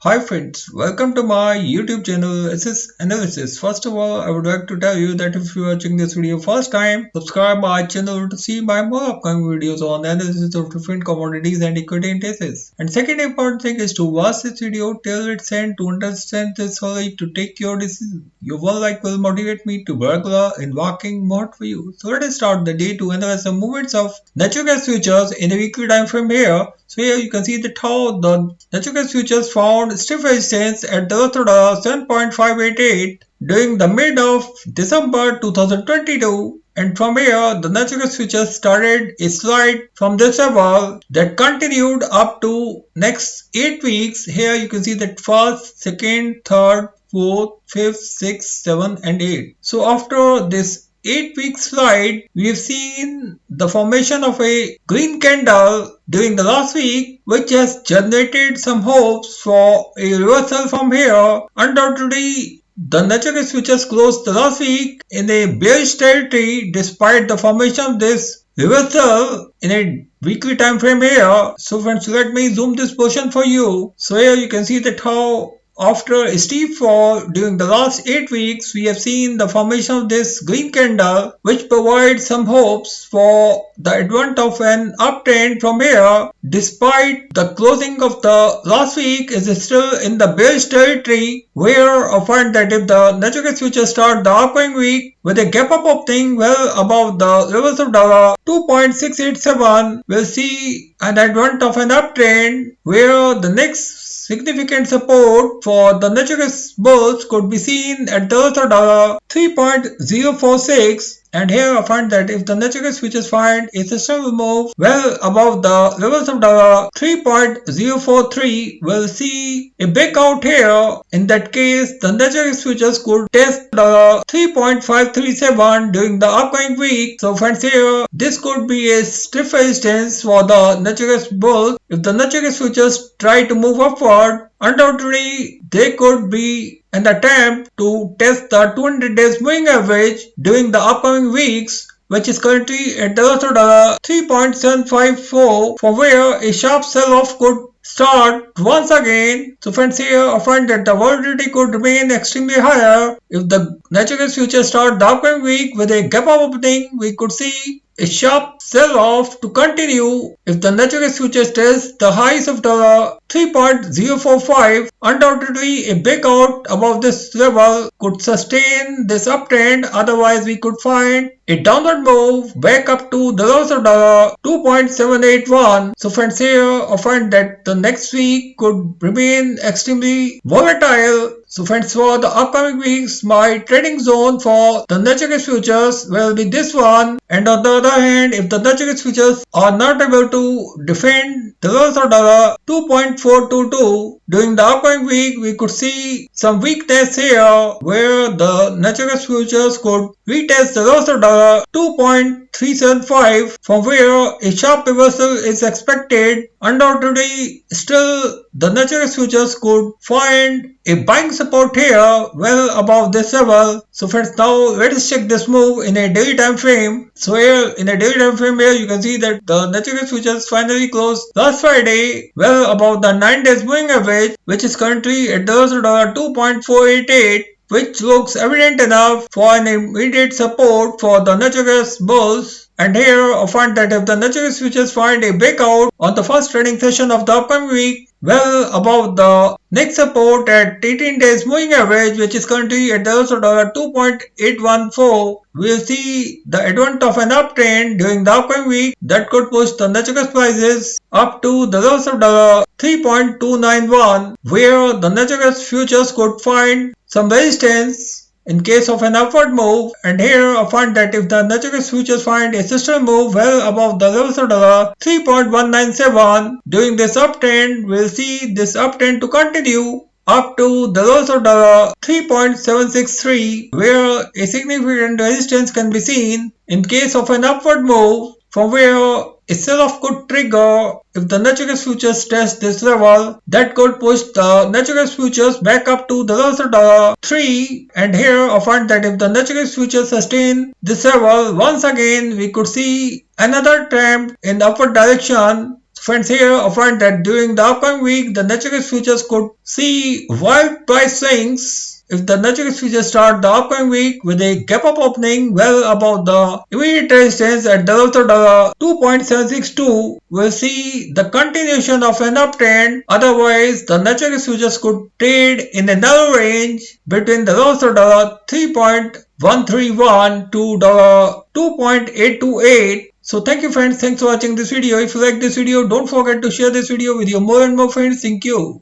Hi friends, welcome to my YouTube channel SS Analysis. First of all, I would like to tell you that if you are watching this video first time, subscribe my channel to see my more upcoming videos on analysis of different commodities and equity indices. And second important thing is to watch this video till its end to understand this fully to take your decision. Your one like will motivate me to regular in working more for you. So let us start the day to analyze the movements of natural gas futures in a weekly time frame here. So here you can see that how the natural gas futures found stiff resistance at the $7.588 during the mid of December 2022, and from here the natural gas futures started a slide from this level that continued up to next 8 weeks. Here you can see that first, second, third, fourth, fifth, sixth, seventh and eighth. So after this 8-week slide, we have seen the formation of a green candle during the last week, which has generated some hopes for a reversal from here. Undoubtedly, the natural gas futures closed the last week in a bearish territory despite the formation of this reversal in a weekly time frame here. So friends, let me zoom this portion for you. So here you can see that how after a steep fall during the last 8 weeks, we have seen the formation of this green candle, which provides some hopes for the advent of an uptrend from here. Despite the closing of the last week is still in the bearish territory, where I find that if the natural gas futures start the upcoming week with a gap up opening well above the levels of dollar 2.687, we'll see an advent of an uptrend where the next significant support for the natural gas bulls could be seen at the $3.046, and here I find that if the natural gas futures find a sustainable move well above the levels of the 3.043, we'll see a breakout here. In that case, the natural gas futures could test the 3.537 during the upcoming week. So friends, here this could be a stiff resistance for the natural gas bulls. If the natural gas futures try to move upward, undoubtedly they could be an attempt to test the 200 days moving average during the upcoming weeks, which is currently at the 3.754, from where a sharp sell-off could start once again. So friends, here I find that the volatility could remain extremely higher. If the natural gas futures start the upcoming week with a gap up opening, we could see a sharp sell-off to continue. If the natural gas futures test the highs of the 3.045, undoubtedly a breakout above this level could sustain this uptrend. Otherwise, we could find a downward move back up to the lows of the 2.781. So friends, here I find that the next week could remain extremely volatile. So friends, for the upcoming weeks, my trading zone for the natural gas futures will be this one. And on the other hand, if the natural gas futures are not able to defend the lows of the 2.422 during the upcoming week, we could see some weakness here where the natural gas futures could retest the lows of the 2.375, from where a sharp reversal is expected. Undoubtedly, still the natural gas futures could find a buying support here well above this level. So friends, now let us check this move in a daily time frame. So here in a daily time frame, here you can see that the natural gas futures finally closed last Friday well above the 9 days moving average, which is currently at the $2.488, which looks evident enough for an immediate support for the natural gas bulls. And here I find that if the natural gas futures find a breakout on the first trading session of the upcoming week well above the next support at 18 days moving average, which is currently at the $2.814, we'll see the advent of an uptrend during the upcoming week that could push the natural gas prices up to the lows of the 3.291, where the natural gas futures could find some resistance in case of an upward move. And here I find that if the natural gas futures find a sustained move well above the levels of the 3.197 during this uptrend, we'll see this uptrend to continue up to the lows of the 3.763, where a significant resistance can be seen. In case of an upward move, from where a sell-off could trigger if the natural gas futures test this level, that could push the natural gas futures back up to the lows of the 3. And here I find that if the natural gas futures sustain this level, once again we could see another attempt in the upward direction. Friends, here a friend that during the upcoming week the natural futures could see wild price swings. If the natural futures start the upcoming week with a gap up opening well above the immediate resistance at $2.762, we'll see the continuation of an uptrend. Otherwise, the natural futures could trade in a narrow range between the levels of $3.131 to $2.828. So thank you friends, thanks for watching this video. If you like this video, don't forget to share this video with your more and more friends. Thank you.